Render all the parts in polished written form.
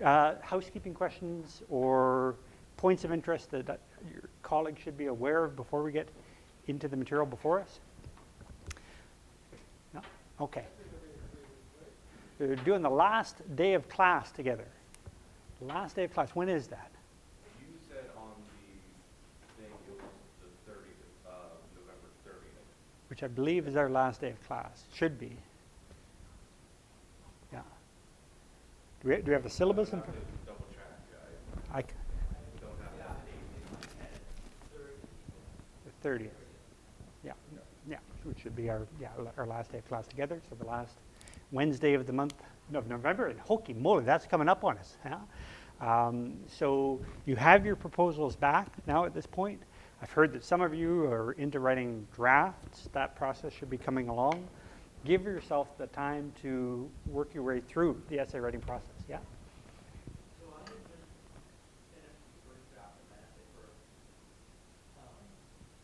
housekeeping questions or points of interest that your colleagues should be aware of before we get into the material before us? No? Okay. We're doing the last day of class together. Last day of class. When is that? You said on the thing it was the 30th, November 30th. Which I believe is our last day of class. Should be. Yeah. Do we have the syllabus? I have to double check. I don't have that date. The 30th. Yeah. Yeah. Which should be our last day of class together. So the last Wednesday of the month of November. And holy moly, that's coming up on us. Yeah? So you have your proposals back now at this point. I've heard that some of you are into writing drafts. That process should be coming along. Give yourself the time to work your way through the essay writing process. Yeah? So I had just finished the first draft of my essay for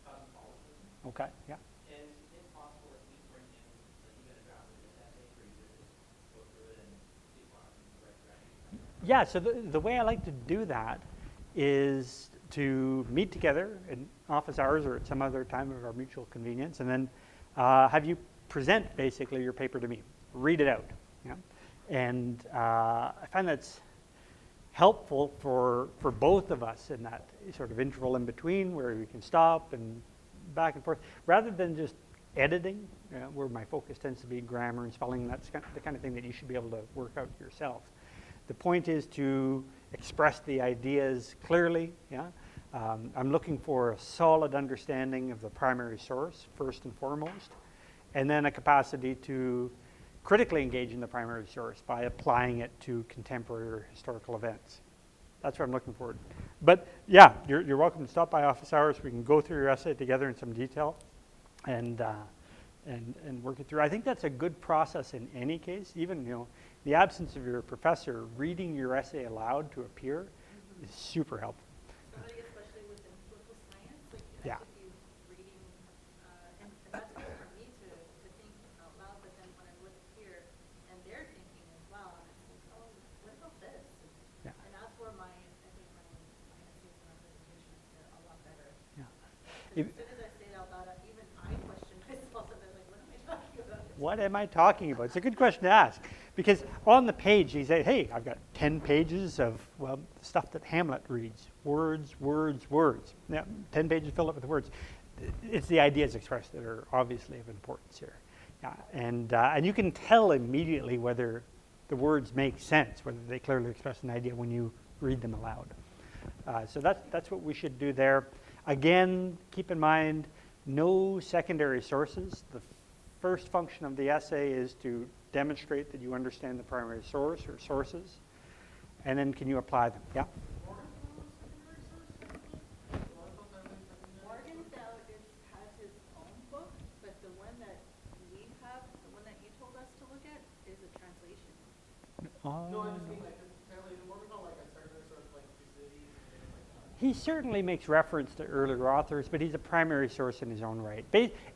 cosmopolitanism. Okay, yeah. And if possible, if we bring in, like, you get a draft of this essay for you to just go through it and see if I'm in the right direction. Yeah, so the way I like to do that is to meet together in office hours or at some other time of our mutual convenience, and then have you present basically your paper to me, read it out. Yeah? And I find that's helpful for both of us in that sort of interval in between where we can stop and back and forth, rather than just editing, where my focus tends to be grammar and spelling. That's the kind of thing that you should be able to work out yourself. The point is to express the ideas clearly. Yeah? I'm looking for a solid understanding of the primary source, first and foremost, and then a capacity to critically engage in the primary source by applying it to contemporary or historical events. That's what I'm looking for. But yeah, you're welcome to stop by office hours. We can go through your essay together in some detail and work it through. I think that's a good process in any case. Even, the absence of your professor, reading your essay aloud to a peer is super helpful. Somebody, especially within political science, like you Yeah. have to be reading, and that's good for me to think out loud. But then when I'm with a peer and they're thinking as well, and it's like, oh, what about this? Yeah. And that's where I think my essays and my presentations get a lot better. Yeah. As soon as I say it out loud, even I question myself a bit, like, what am I talking about? What am I talking about? It's a good question to ask. Because on the page, you say, hey, I've got 10 pages of, stuff that Hamlet reads. Words, words, words. Yeah, 10 pages filled up with words. It's the ideas expressed that are obviously of importance here. Yeah, and you can tell immediately whether the words make sense, whether they clearly express an idea when you read them aloud. So that's what we should do there. Again, keep in mind, no secondary sources. The first function of the essay is to demonstrate that you understand the primary source or sources, and then can you apply them? Yeah? Morgenthau has his own book, but the one that we have, the one that you told us to look at, is a translation. No, I just mean, like, apparently the Morgenthau, like, I started sort of like Thucydides and things like that. He certainly makes reference to earlier authors, but he's a primary source in his own right.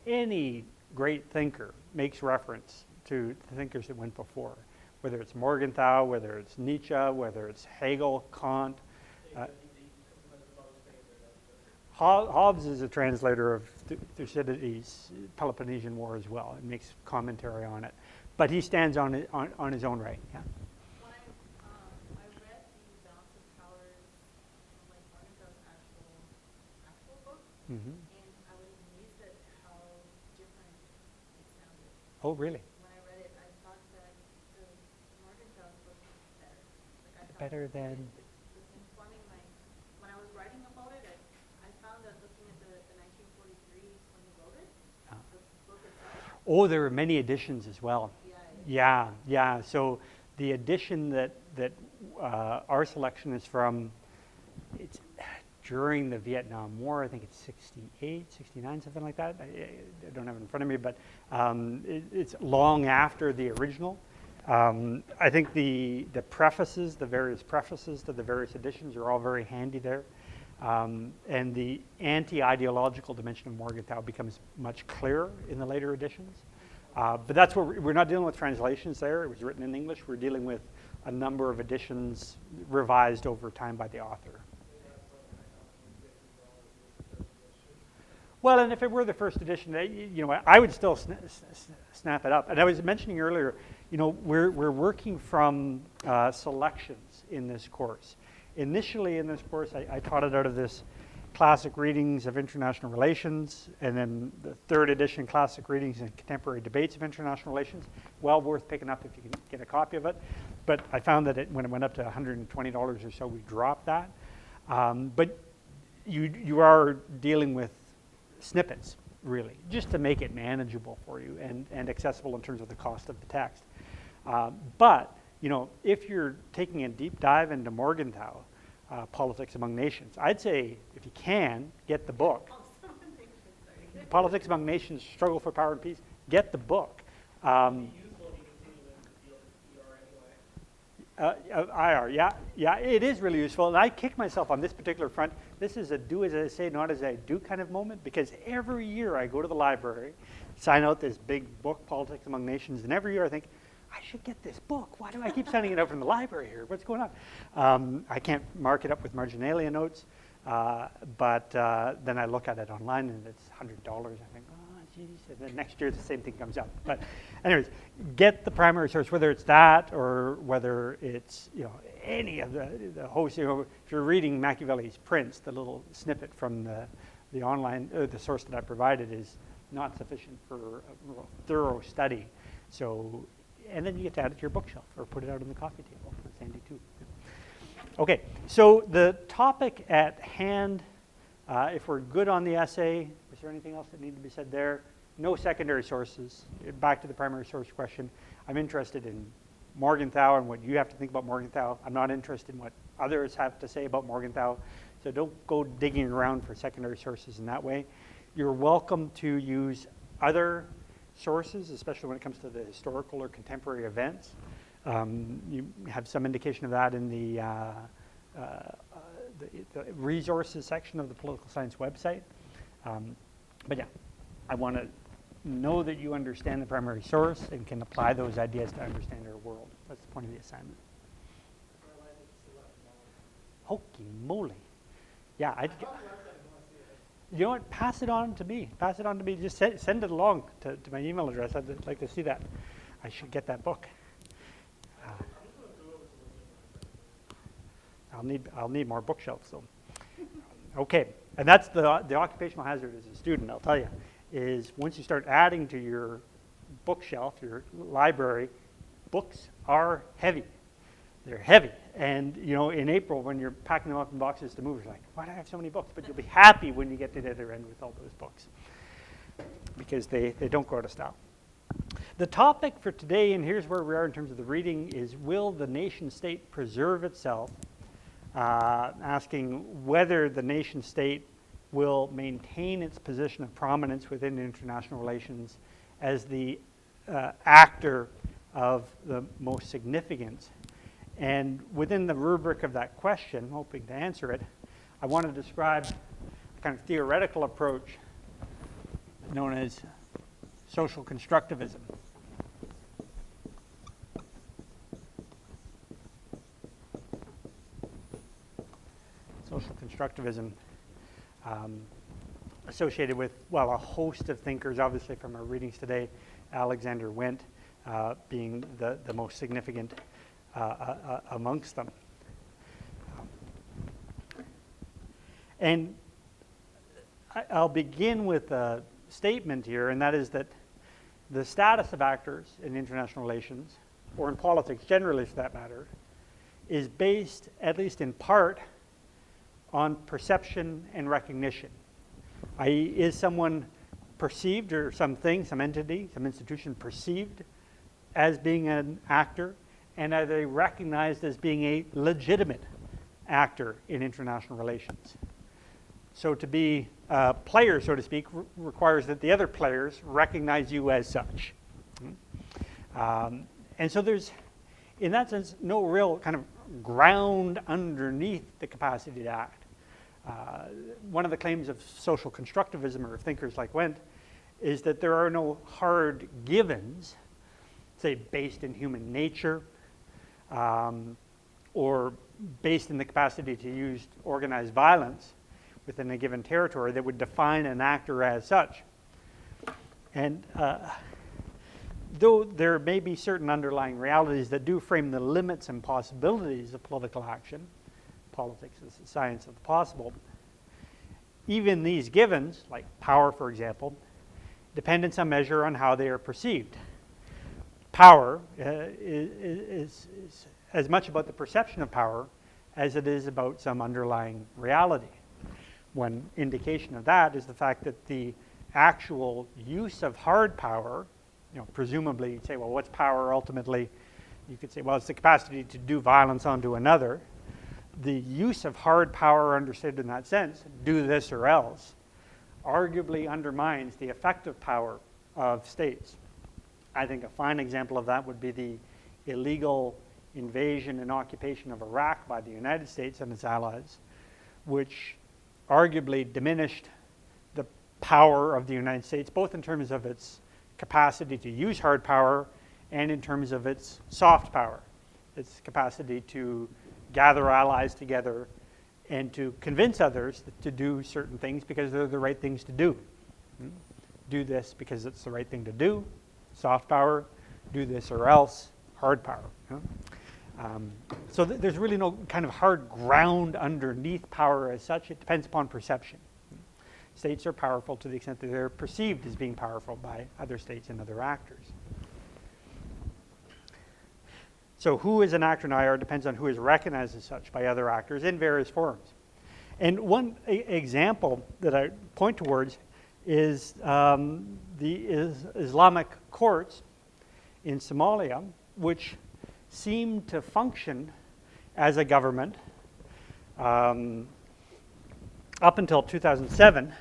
Any great thinker makes reference to the thinkers that went before, whether it's Morgenthau, whether it's Nietzsche, whether it's Hegel, Kant. Hobbes is a translator of Thucydides' Peloponnesian War as well, and makes commentary on it. But he stands on his own right. Yeah. When I read the Balance of Powers, like Morgenthau's actual book, Mm-hmm. and I was amazed at how different it sounded. Oh, really? When I read it, I thought that the Morgenthau's book was better. Like, I thought Better than? it was informing when I was writing about it, I found that looking at the 1943 when he wrote it, the book itself. Oh, there are many editions as well. Yeah. Yeah. So the edition that our selection is from, it's during the Vietnam War. I think it's 68, 69, something like that. I don't have it in front of me, but it's long after the original. I think the prefaces, the various prefaces to the various editions are all very handy there. And the anti-ideological dimension of Morgenthau becomes much clearer in the later editions. But that's what we're not dealing with translations there. It was written in English. We're dealing with a number of editions revised over time by the author. Well, and if it were the first edition, you know, I would still snap it up. And I was mentioning earlier, you know, we're working from selections in this course. Initially in this course, I taught it out of this classic readings of international relations, and then the third edition, classic readings and contemporary debates of international relations. Well worth picking up if you can get a copy of it. But I found that when it went up to $120 or so, we dropped that. But you are dealing with snippets, really, just to make it manageable for you and accessible in terms of the cost of the text. But, you know, if you're taking a deep dive into Morgenthau, Politics Among Nations, I'd say, if you can, get the book. Politics Among Nations, Struggle for Power and Peace, get the book. IR, yeah, it is really useful. And I kick myself on this particular front. This is a do as I say, not as I do kind of moment, because every year I go to the library, sign out this big book, Politics Among Nations, and every year I think, I should get this book. Why do I keep sending it out from the library here? What's going on? I can't mark it up with marginalia notes, but then I look at it online and it's $100. I think, oh, geez. And then next year the same thing comes up. But anyways, get the primary source, whether it's that or whether it's, you know, any of the host. You know, if you're reading Machiavelli's Prince, the little snippet from the online, the source that I provided is not sufficient for a thorough study. So. And then you get to add it to your bookshelf or put it out on the coffee table. That's handy too. Okay, so the topic at hand, if we're good on the essay, is there anything else that needs to be said there? No secondary sources. Back to the primary source question. I'm interested in Morgenthau and what you have to think about Morgenthau. I'm not interested in what others have to say about Morgenthau. So don't go digging around for secondary sources in that way. You're welcome to use other sources, especially when it comes to the historical or contemporary events. You have some indication of that in the resources section of the political science website. But yeah, I want to know that you understand the primary source and can apply those ideas to understand our world. That's the point of the assignment. Holy moly. Yeah, you know what? Pass it on to me. Pass it on to me. Just send it along to my email address. I'd like to see that. I should get that book. I'll need more bookshelves though. Okay, and that's the occupational hazard as a student. I'll tell you, is once you start adding to your bookshelf, your library, books are heavy. They're heavy. And, you know, in April, when you're packing them up in boxes to move, you're like, why do I have so many books? But you'll be happy when you get to the other end with all those books, because they don't go out of style. The topic for today, and here's where we are in terms of the reading, is will the nation state preserve itself? Asking whether the nation state will maintain its position of prominence within international relations as the actor of the most significance. And within the rubric of that question, hoping to answer it, I want to describe a kind of theoretical approach known as social constructivism. Social constructivism, associated with, well, a host of thinkers, obviously from our readings today, Alexander Wendt being the most significant amongst them. And I'll begin with a statement here, and that is that the status of actors in international relations, or in politics generally for that matter, is based, at least in part, on perception and recognition. I.e., is someone perceived, or something, some entity, some institution perceived as being an actor, and are they recognized as being a legitimate actor in international relations? So to be a player, so to speak, requires that the other players recognize you as such. And so there's, in that sense, no real kind of ground underneath the capacity to act. One of the claims of social constructivism, or of thinkers like Wendt, is that there are no hard givens, say, based in human nature, or based in the capacity to use organized violence within a given territory that would define an actor as such. And though there may be certain underlying realities that do frame the limits and possibilities of political action, politics is the science of the possible, even these givens, like power, for example, depend in some measure on how they are perceived. Power is as much about the perception of power as it is about some underlying reality. One indication of that is the fact that the actual use of hard power, presumably you'd say, well, what's power ultimately? You could say, well, it's the capacity to do violence onto another. The use of hard power understood in that sense, do this or else, arguably undermines the effective power of states. I think a fine example of that would be the illegal invasion and occupation of Iraq by the United States and its allies, which arguably diminished the power of the United States, both in terms of its capacity to use hard power and in terms of its soft power, its capacity to gather allies together and to convince others to do certain things because they're the right things to do. Do this because it's the right thing to do, soft power. Do this or else, hard power. So there's really no kind of hard ground underneath power as such. It depends upon perception. States are powerful to the extent that they're perceived as being powerful by other states and other actors. So who is an actor in IR depends on who is recognized as such by other actors in various forms. And one example that I point towards is the Islamic courts in Somalia, which seem to function as a government up until 2007.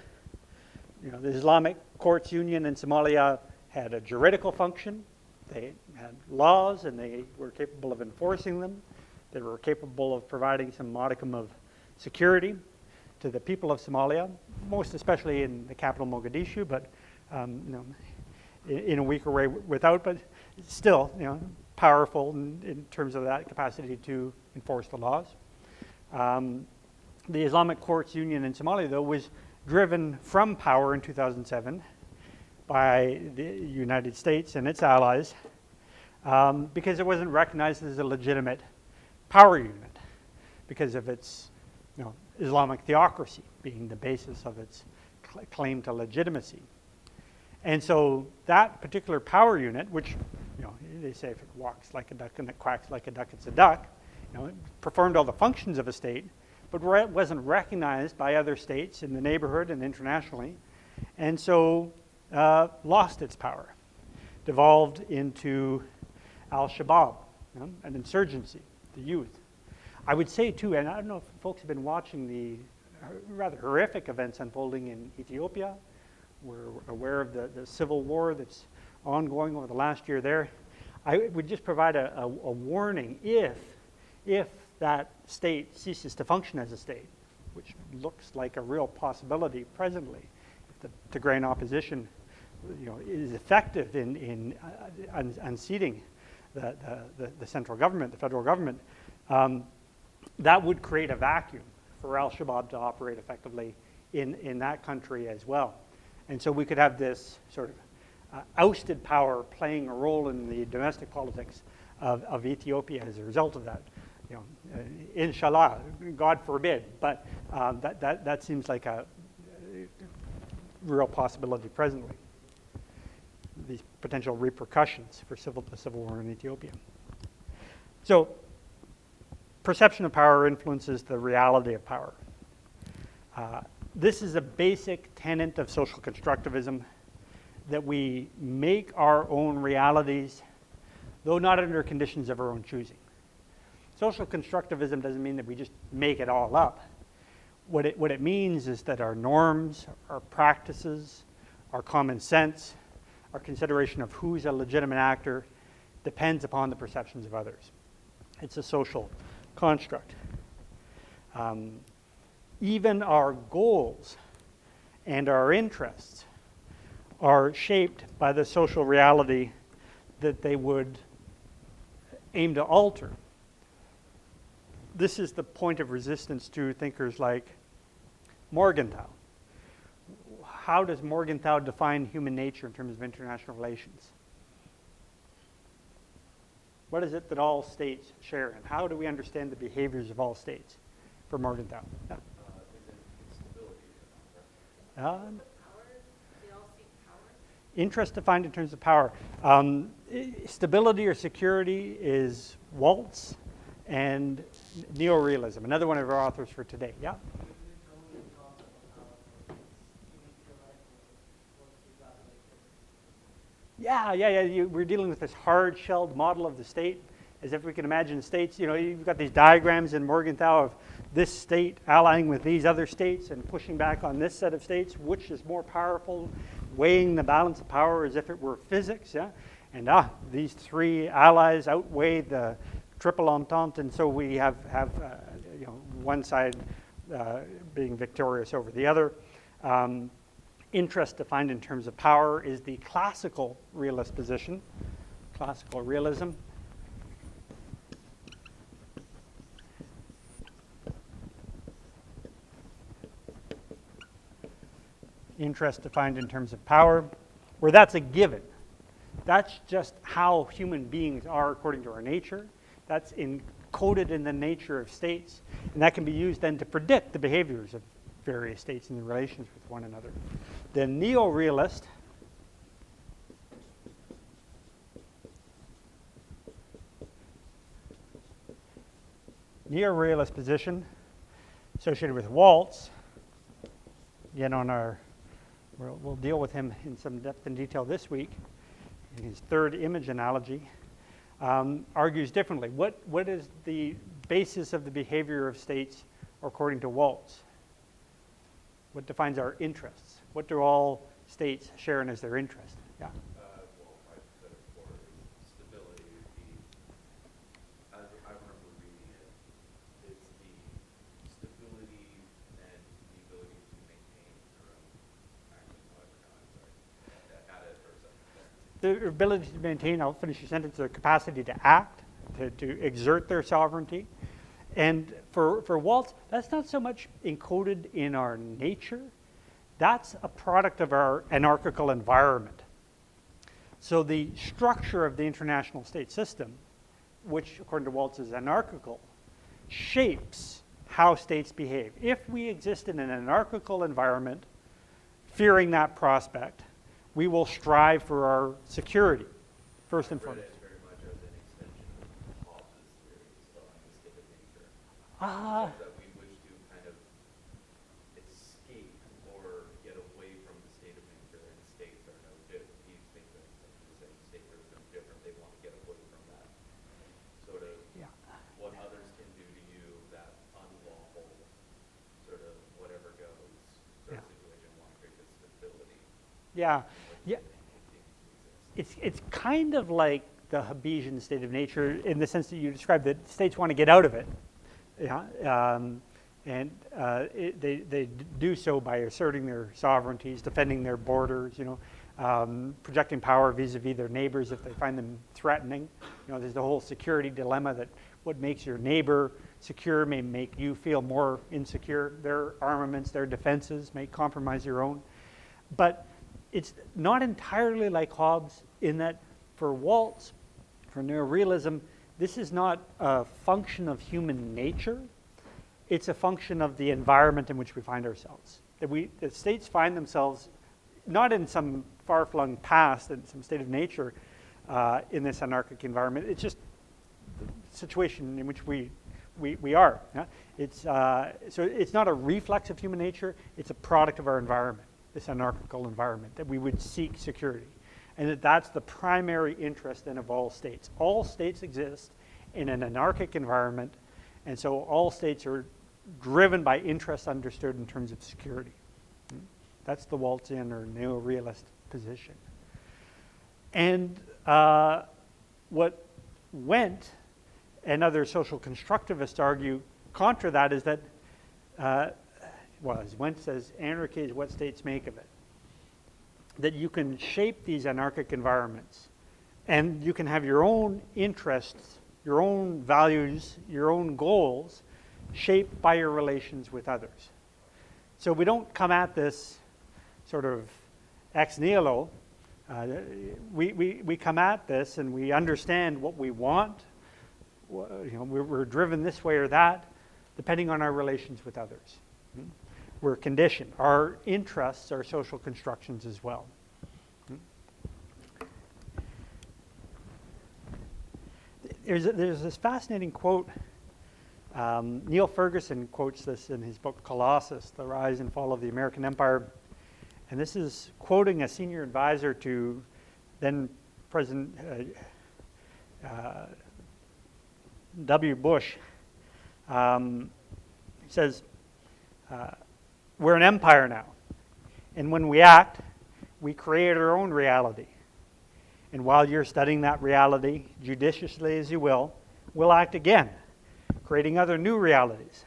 The Islamic Courts Union in Somalia had a juridical function. They had laws, and they were capable of enforcing them. They were capable of providing some modicum of security to the people of Somalia, most especially in the capital Mogadishu, but in a weaker way without, but still, powerful in terms of that capacity to enforce the laws. The Islamic Courts Union in Somalia, though, was driven from power in 2007 by the United States and its allies because it wasn't recognized as a legitimate power unit because of its Islamic theocracy being the basis of its claim to legitimacy. And so that particular power unit, which they say if it walks like a duck and it quacks like a duck, it's a duck, it performed all the functions of a state, but wasn't recognized by other states in the neighborhood and internationally, and so lost its power, devolved into al-Shabaab, an insurgency, the youth. I would say too, and I don't know if folks have been watching the rather horrific events unfolding in Ethiopia. We're aware of the civil war that's ongoing over the last year there. I would just provide a warning if that state ceases to function as a state, which looks like a real possibility presently. If the Tigrayan opposition is effective in unseating the central government, the federal government, that would create a vacuum for al-Shabaab to operate effectively in that country as well. And so we could have this sort of ousted power playing a role in the domestic politics of Ethiopia as a result of that. Inshallah, God forbid, but that seems like a real possibility presently. These potential repercussions for the civil war in Ethiopia. So, perception of power influences the reality of power. This is a basic tenet of social constructivism, that we make our own realities, though not under conditions of our own choosing. Social constructivism doesn't mean that we just make it all up. What it means is that our norms, our practices, our common sense, our consideration of who's a legitimate actor depends upon the perceptions of others. It's a social construct. Even our goals and our interests are shaped by the social reality that they would aim to alter. this is the point of resistance to thinkers like Morgenthau. How does Morgenthau define human nature in terms of international relations? What is it that all states share, and how do we understand the behaviors of all states for Morgenthau? Yeah. Is it stability? Power? They all seek power? Interest defined in terms of power. Stability or security is Waltz and neo-realism, another one of our authors for today. Yeah? Yeah. We're dealing with this hard-shelled model of the state, as if we can imagine states. You know, you've got these diagrams in Morgenthau of this state allying with these other states and pushing back on this set of states, which is more powerful, weighing the balance of power as if it were physics. Yeah, and these three allies outweigh the triple entente, and so we have one side being victorious over the other. Interest defined in terms of power is the classical realist position, classical realism. Interest defined in terms of power, where that's a given. That's just how human beings are according to our nature. That's encoded in the nature of states, and that can be used then to predict the behaviors of various states and their relations with one another. The neo-realist position associated with Waltz, again we'll deal with him in some depth and detail this week in his third image analogy, argues differently. What is the basis of the behavior of states according to Waltz? What defines our interests? What do all states share in as their interest? Yeah. Well, I said it before, stability would be, as I remember reading it, it's the stability and the ability to maintain your own, actually, no, I'm sorry, add it for a second. The ability to maintain, I'll finish your sentence, their capacity to act, to exert their sovereignty. And for Waltz, that's not so much encoded in our nature. That's a product of our anarchical environment. So the structure of the international state system, which according to Waltz is anarchical, shapes how states behave. If we exist in an anarchical environment, fearing that prospect, we will strive for our security, first and foremost. Very much as an extension of Hobbes' theories on the state of nature. That we wish to kind of escape or get away from the state of nature, and states are no different. These things are essentially saying states are no different. They want to get away from that sort of what others can do to you, that unlawful sort of whatever goes sort of situation. Want to create this stability. Yeah. It's kind of like the Hobbesian state of nature in the sense that you described, that states want to get out of it. Yeah, they do so by asserting their sovereignties, defending their borders, projecting power vis-a-vis their neighbors if they find them threatening. There's the whole security dilemma that what makes your neighbor secure may make you feel more insecure. Their armaments, their defenses may compromise your own. But it's not entirely like Hobbes in that for Waltz, for neo-realism, this is not a function of human nature. It's a function of the environment in which we find ourselves. The states find themselves not in some far-flung past, in some state of nature in this anarchic environment. It's just the situation in which we are. Yeah? So it's not a reflex of human nature. It's a product of our environment, this anarchical environment, that we would seek security. And that's the primary interest then of all states. All states exist in an anarchic environment, and so all states are driven by interests understood in terms of security. That's the Waltzian or neo-realist position. And what Wendt and other social constructivists argue contra that is that, as Wendt says, anarchy is what states make of it. That you can shape these anarchic environments, and you can have your own interests, your own values, your own goals, shaped by your relations with others. So we don't come at this sort of ex nihilo. We come at this and we understand what we want. We're driven this way or that, depending on our relations with others. We're conditioned. Our interests are social constructions as well. There's this fascinating quote. Neil Ferguson quotes this in his book Colossus, The Rise and Fall of the American Empire. And this is quoting a senior advisor to then President W. Bush. He says, we're an empire now. And when we act, we create our own reality. And while you're studying that reality, judiciously as you will, we'll act again, creating other new realities,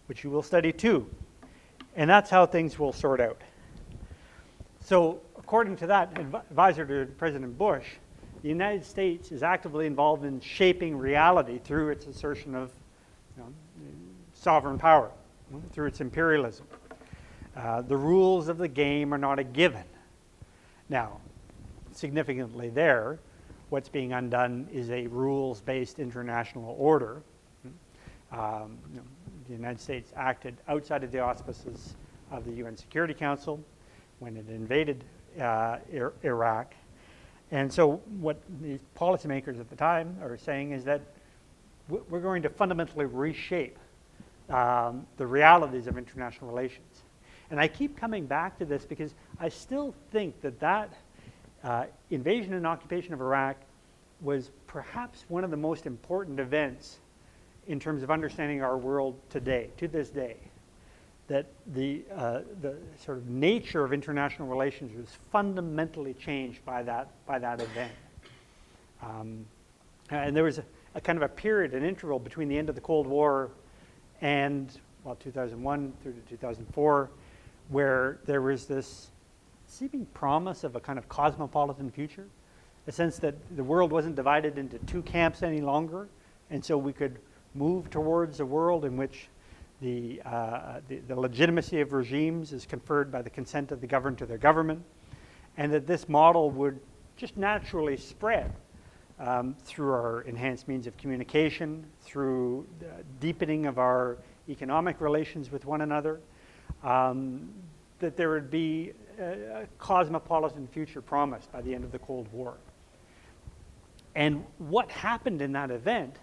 which you will study too. And that's how things will sort out. So, according to that advisor to President Bush, the United States is actively involved in shaping reality through its assertion of sovereign power, through its imperialism. The rules of the game are not a given. Now, significantly there, what's being undone is a rules-based international order. The United States acted outside of the auspices of the UN Security Council when it invaded Iraq. And so what the policymakers at the time are saying is that we're going to fundamentally reshape the realities of international relations. And I keep coming back to this because I still think that invasion and occupation of Iraq was perhaps one of the most important events in terms of understanding our world today, to this day. That the sort of nature of international relations was fundamentally changed by that event. And there was a kind of a period, an interval between the end of the Cold War and 2001 through to 2004, where there was this seeming promise of a kind of cosmopolitan future, a sense that the world wasn't divided into two camps any longer, and so we could move towards a world in which the legitimacy of regimes is conferred by the consent of the governed to their government, and that this model would just naturally spread through our enhanced means of communication, through the deepening of our economic relations with one another, that there would be a cosmopolitan future promised by the end of the Cold War. And what happened in that event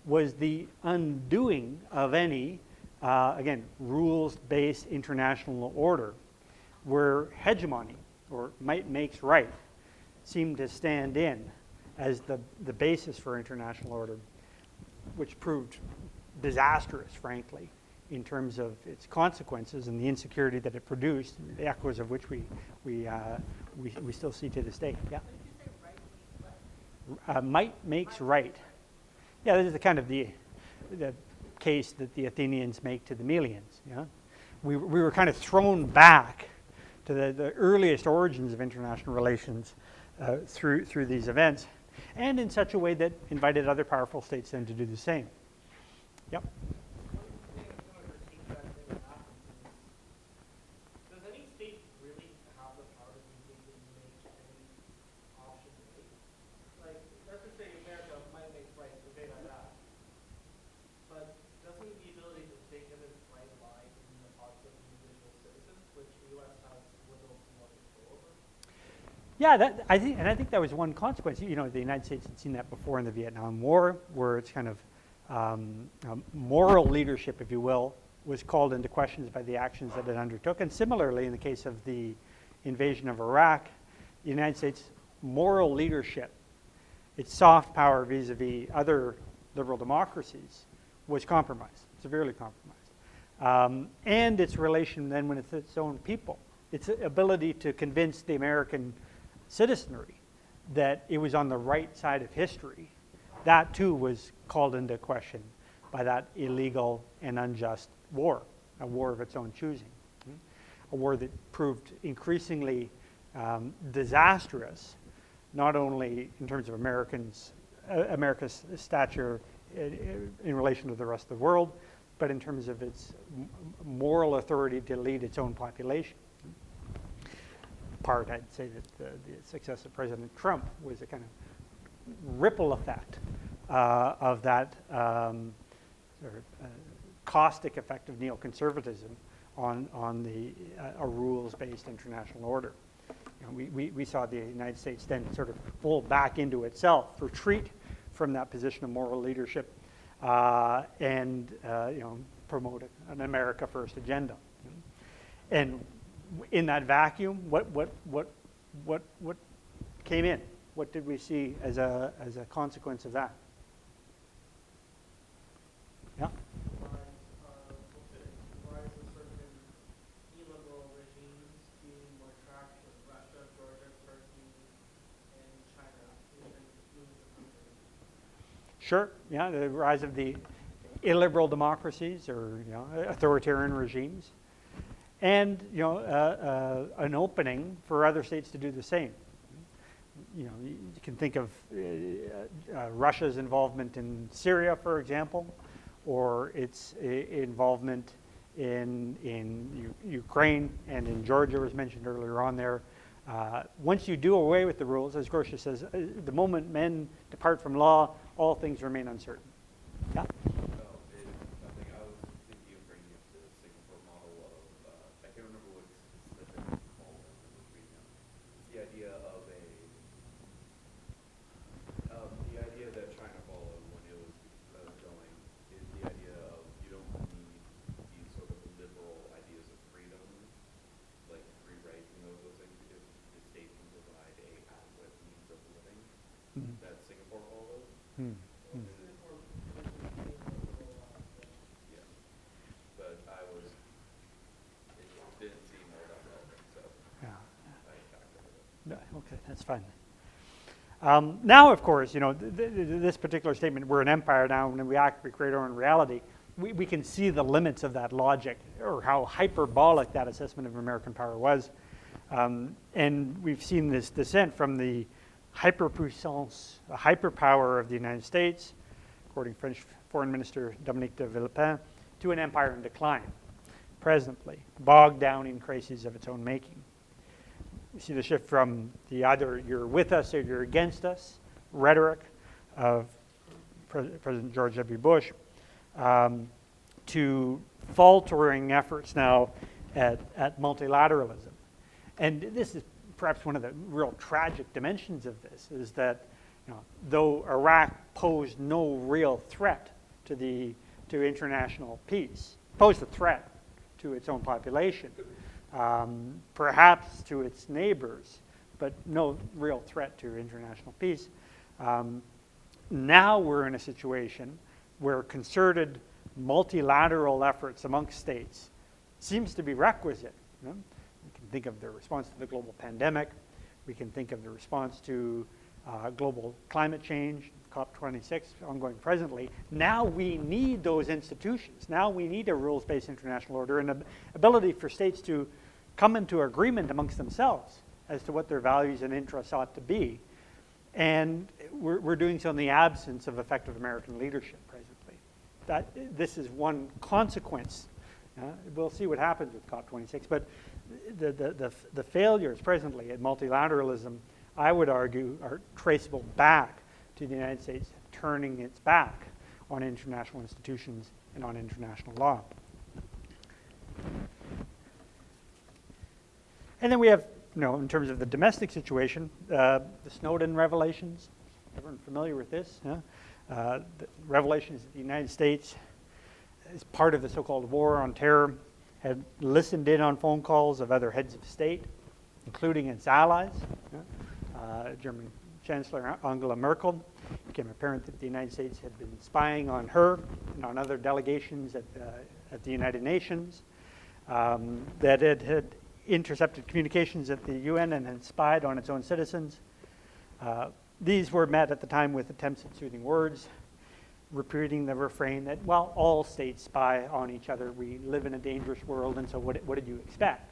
was the undoing of any again, rules-based international order, where hegemony, or might makes right, seemed to stand in as the basis for international order, which proved disastrous, frankly, in terms of its consequences and the insecurity that it produced, the echoes of which we still see to this day. Yeah. What did you say, right means what? Might makes right. Yeah, this is the kind of the case that the Athenians make to the Melians. Yeah? We were kind of thrown back to the earliest origins of international relations through these events, and in such a way that invited other powerful states then to do the same. Yep. Does any state really have the power to completely make any option right? Like, let's just say America might make right, okay, like that. But doesn't the ability to think of its right lie in the hearts of individual citizens, which the U.S. has little to no control over? Yeah, I think that was one consequence. The United States had seen that before in the Vietnam War, where its kind of moral leadership, if you will, was called into questions by the actions that it undertook. And similarly, in the case of the invasion of Iraq, the United States' moral leadership, its soft power vis-a-vis other liberal democracies, was compromised, severely compromised. And its relation then with its own people, its ability to convince the American citizenry that it was on the right side of history, that too was called into question by that illegal and unjust war, a war of its own choosing, a war that proved increasingly disastrous, not only in terms of America's stature in relation to the rest of the world, but in terms of its moral authority to lead its own population. Part, I'd say that the success of President Trump was a kind of ripple effect of that sort of caustic effect of neoconservatism on a rules-based international order. You know, we saw the United States then sort of pull back into itself, retreat from that position of moral leadership, and you know, promote an America First agenda. And in that vacuum, what came in? What did we see as a consequence of that? Yeah. Rise of certain illiberal regimes gaining more traction: Russia, Georgia, Turkey, and China, even millions of countries. Sure. Yeah, the rise of the illiberal democracies, or you know, authoritarian regimes, and you know, an opening for other states to do the same. You know, you can think of Russia's involvement in Syria, for example, or its involvement in Ukraine and in Georgia, was mentioned earlier on there. Once you do away with the rules, as Grotius says, the moment men depart from law, all things remain uncertain. Yeah? Nothing. I was thinking of bringing up the Singapore model of, I can't remember what it's specifically called in the movie now. It's the idea of the idea that China followed when it was going is the idea of you don't need these sort of liberal ideas of freedom, like free rights and those things, because the state can provide a adequate means of living that Singapore followed. Singapore originally became a liberal, Yeah, but it didn't seem all that relevant, so Yeah. I backed out of it. No, okay, that's fine. Now, of course, you know, this particular statement, we're an empire now, when we act, we create our own reality, we can see the limits of that logic, or how hyperbolic that assessment of American power was. And we've seen this descent from the hyperpuissance, the hyperpower of the United States, according to French Foreign Minister Dominique de Villepin, to an empire in decline, presently, bogged down in crises of its own making. We see the shift from the either you're with us or you're against us rhetoric of President George W. Bush to faltering efforts now at multilateralism. And this is perhaps one of the real tragic dimensions of this, is that, you know, though Iraq posed no real threat to international peace, posed a threat to its own population, perhaps to its neighbors, but no real threat to international peace. Now we're in a situation where concerted multilateral efforts amongst states seems to be requisite. You know? We can think of the response to the global pandemic. We can think of the response to global climate change, COP26, ongoing presently. Now we need those institutions. Now we need a rules-based international order and an ability for states to come into agreement amongst themselves as to what their values and interests ought to be. And we're doing so in the absence of effective American leadership presently. This is one consequence. We'll see what happens with COP26, but the failures presently at multilateralism, I would argue, are traceable back to the United States turning its back on international institutions and on international law. And then we have, you know, in terms of the domestic situation, the Snowden revelations. Everyone familiar with this? Yeah? The revelations that the United States, as part of the so-called war on terror, had listened in on phone calls of other heads of state, including its allies. German Chancellor Angela Merkel. It became apparent that the United States had been spying on her and on other delegations at the United Nations, that it had intercepted communications at the UN and had spied on its own citizens. These were met at the time with attempts at soothing words, repeating the refrain that, well, all states spy on each other. We live in a dangerous world, and so what did you expect?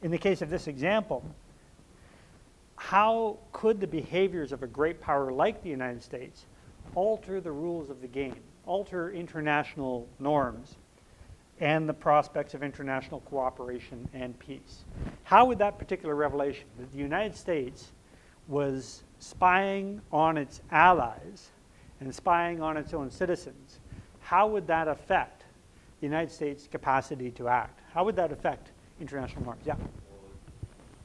In the case of this example, how could the behaviors of a great power like the United States alter the rules of the game, alter international norms and the prospects of international cooperation and peace. How would that particular revelation, that the United States was spying on its allies and spying on its own citizens, how would that affect the United States' capacity to act? How would that affect international norms? Yeah. Well,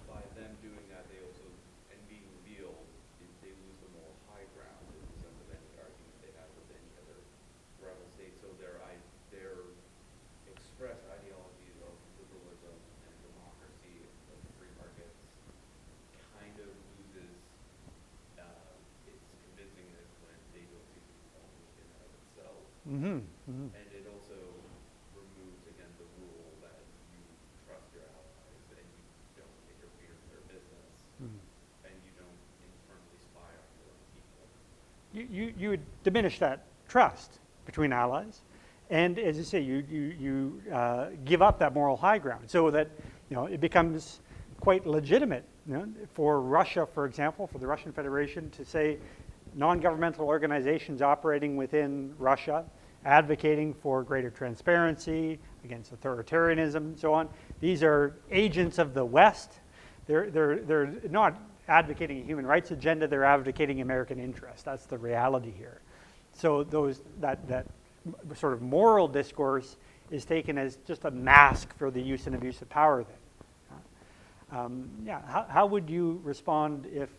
by them doing that, they also, and being revealed, they lose the moral high ground in the sense of any argument they have with any other rival state. So their expressed ideologies of liberalism and democracy and free markets kind of loses its convincingness when they don't see themselves within and of itself. Mm-hmm. Mm-hmm. And it also removes, again, the rule that you trust your allies and you don't interfere in their business and you don't internally spy on your own people. You would diminish that trust between allies, and as you say, you give up that moral high ground, so that it becomes quite legitimate for Russia, for example, for the Russian Federation to say non-governmental organizations operating within Russia, advocating for greater transparency, against authoritarianism, and so on. These are agents of the West. They're not advocating a human rights agenda. They're advocating American interests. That's the reality here. So that sort of moral discourse is taken as just a mask for the use and abuse of power. Then, how would you respond if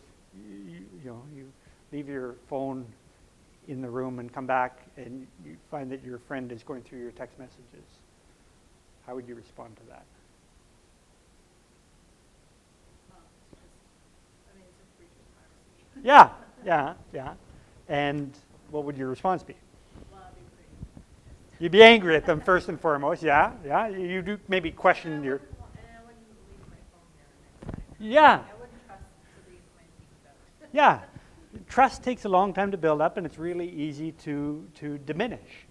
you leave your phone in the room and come back and you find that your friend is going through your text messages? How would you respond to that? It's a breach of privacy. Yeah. And what would your response be? Well, I'd be pretty pissed. You'd be angry at them first and foremost. Yeah. You do maybe question your. And I wouldn't leave my phone there next time. Yeah. I wouldn't trust to read my things better. Yeah. Trust takes a long time to build up, and it's really easy to diminish.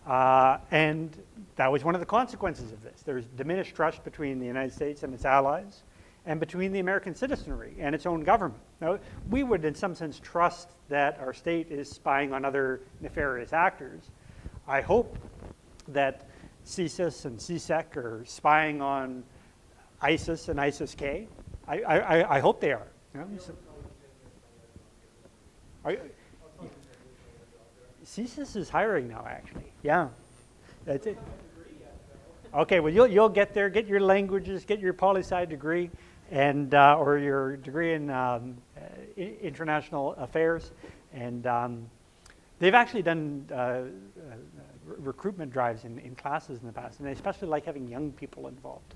And that was one of the consequences of this. There's diminished trust between the United States and its allies, and between the American citizenry and its own government. Now, we would, in some sense, trust that our state is spying on other nefarious actors. I hope that CSIS and CSEC are spying on ISIS and ISIS-K. I hope they are. CSIS is hiring now, actually. Yeah, that's it. Okay, well, you'll get there. Get your languages, get your poli-sci degree, and or your degree in international affairs, and they've actually done recruitment drives in classes in the past, and they especially like having young people involved.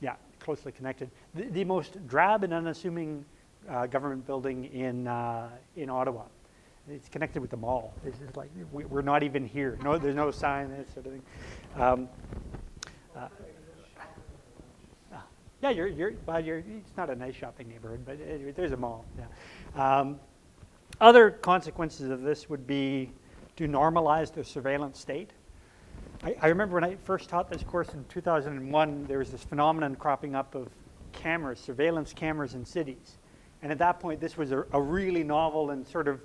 Yeah, closely connected. The most drab and unassuming government building in Ottawa. It's connected with the mall. It's just like we're not even here. No, there's no sign. That sort of thing. Yeah, it's not a nice shopping neighborhood, but there's a mall. Yeah. Other consequences of this would be to normalize the surveillance state. I remember when I first taught this course in 2001, there was this phenomenon cropping up of cameras, surveillance cameras in cities. And at that point, this was a really novel and sort of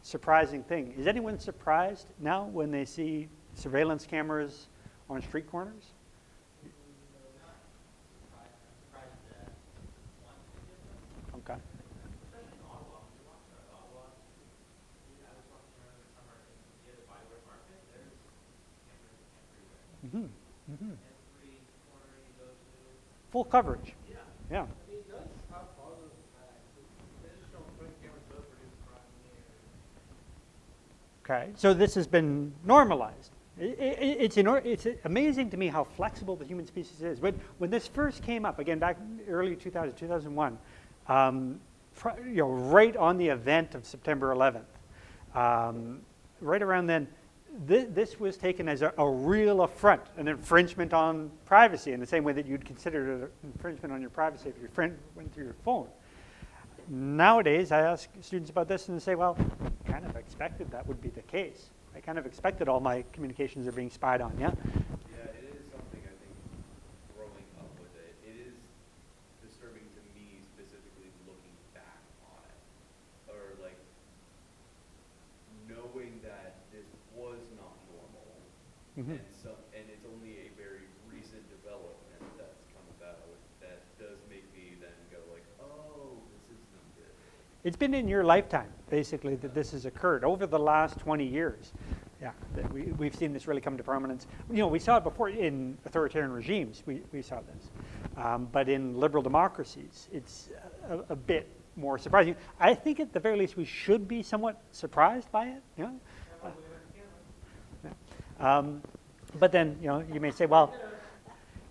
surprising thing. Is anyone surprised now when they see surveillance cameras on street corners? Okay. Mm-hmm. Mm-hmm. Full coverage. Yeah. It does have positive effects. Additional putting cameras does reduce crime in the area. Okay, so this has been normalized. It's amazing to me how flexible the human species is. When this first came up, again, back in early 2001, right on the event of September 11th, right around then, this was taken as a real affront, an infringement on privacy, in the same way that you'd consider it an infringement on your privacy if your friend went through your phone. Nowadays, I ask students about this and they say, well, I kind of expected that would be the case. I kind of expected all my communications are being spied on, yeah? Yeah, it is something I think growing up with it. It is disturbing to me specifically Mhm. And it's only a very recent development that's come about that does make me then go like, oh, this is not good. It's been in your lifetime, basically, that this has occurred over the last 20 years. Yeah, that we've seen this really come to prominence. You know, we saw it before in authoritarian regimes. We saw this, but in liberal democracies, it's a bit more surprising. I think at the very least we should be somewhat surprised by it. You know? But then, you know, you may say, well,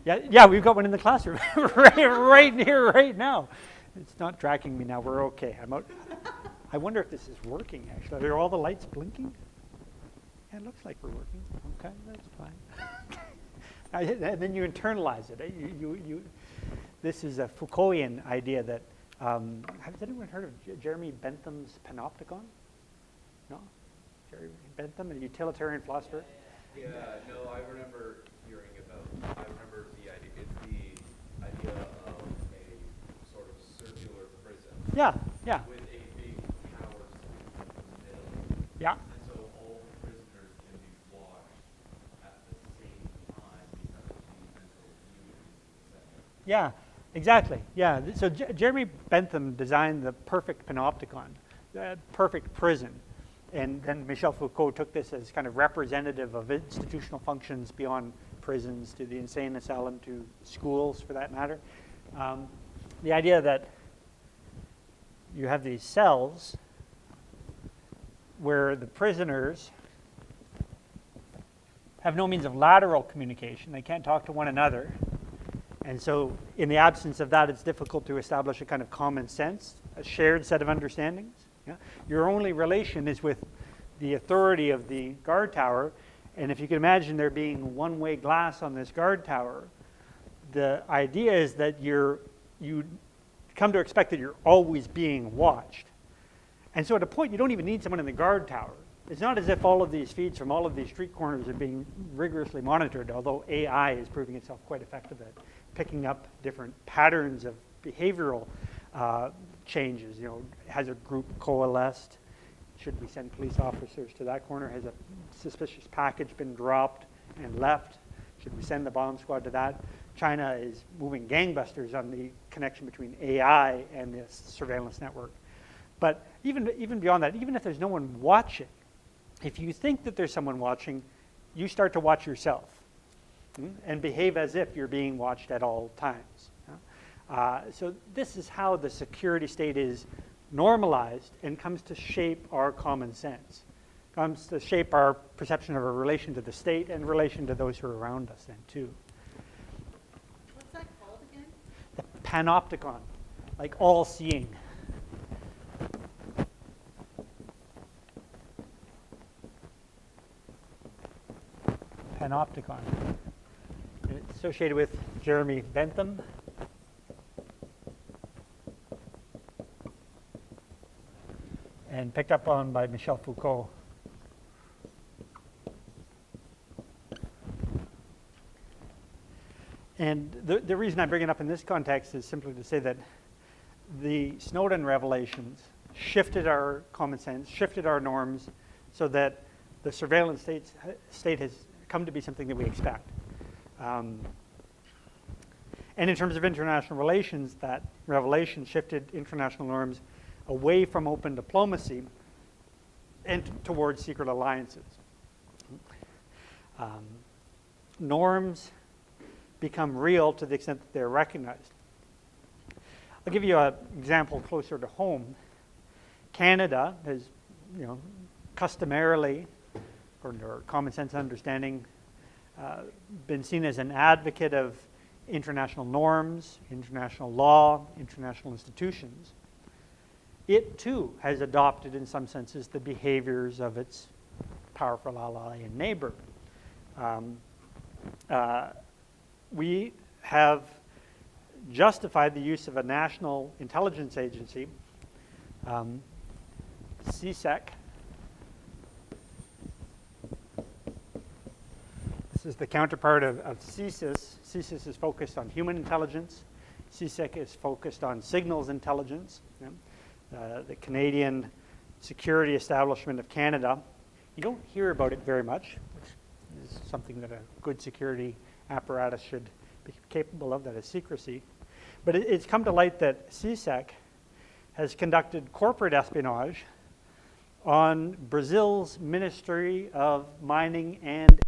yeah, we've got one in the classroom right here, right now. It's not tracking me now. We're okay. I'm out. I wonder if this is working, actually. Are all the lights blinking? Yeah, it looks like we're working. Okay, that's fine. And then you internalize it. This is a Foucaultian idea that, has anyone heard of Jeremy Bentham's panopticon? No? Jeremy Bentham, a utilitarian philosopher? Yeah, no, I remember hearing about, I remember the idea, it's the idea of a sort of circular prison. Yeah. With a big power center in the middle. Yeah. And so all the prisoners can be watched at the same time because of the mental unity, etc. Yeah, exactly. Yeah. So Jeremy Bentham designed the perfect panopticon, the perfect prison. And then Michel Foucault took this as kind of representative of institutional functions beyond prisons to the insane asylum to schools, for that matter. The idea that you have these cells where the prisoners have no means of lateral communication. They can't talk to one another. And so in the absence of that, it's difficult to establish a kind of common sense, a shared set of understandings. Yeah? Your only relation is with the authority of the guard tower, and if you can imagine there being one-way glass on this guard tower, the idea is that you come to expect that you're always being watched. And so at a point, you don't even need someone in the guard tower. It's not as if all of these feeds from all of these street corners are being rigorously monitored, although AI is proving itself quite effective at picking up different patterns of behavioral changes. You know, has a group coalesced? Should we send police officers to that corner? Has a suspicious package been dropped and left? Should we send the bomb squad to that? China is moving gangbusters on the connection between AI and this surveillance network. But even beyond that, even if there's no one watching, if you think that there's someone watching, you start to watch yourself and behave as if you're being watched at all times. So this is how the security state is normalized and comes to shape our common sense, comes to shape our perception of our relation to the state and relation to those who are around us then too. What's that called again? The panopticon, like all-seeing. Panopticon. It's associated with Jeremy Bentham. And picked up on by Michel Foucault. And the reason I bring it up in this context is simply to say that the Snowden revelations shifted our common sense, shifted our norms, so that the surveillance state has come to be something that we expect. And in terms of international relations, that revelation shifted international norms away from open diplomacy and towards secret alliances. Norms become real to the extent that they're recognized. I'll give you an example closer to home. Canada has, customarily, according to our common sense understanding, been seen as an advocate of international norms, international law, international institutions. It too has adopted, in some senses, the behaviors of its powerful ally and neighbor. We have justified the use of a national intelligence agency, CSEC. This is the counterpart of CSIS. CSIS is focused on human intelligence. CSEC is focused on signals intelligence. The Canadian Security Establishment of Canada. You don't hear about it very much, which is is something that a good security apparatus should be capable of, that is secrecy. But it's come to light that CSEC has conducted corporate espionage on Brazil's Ministry of Mining and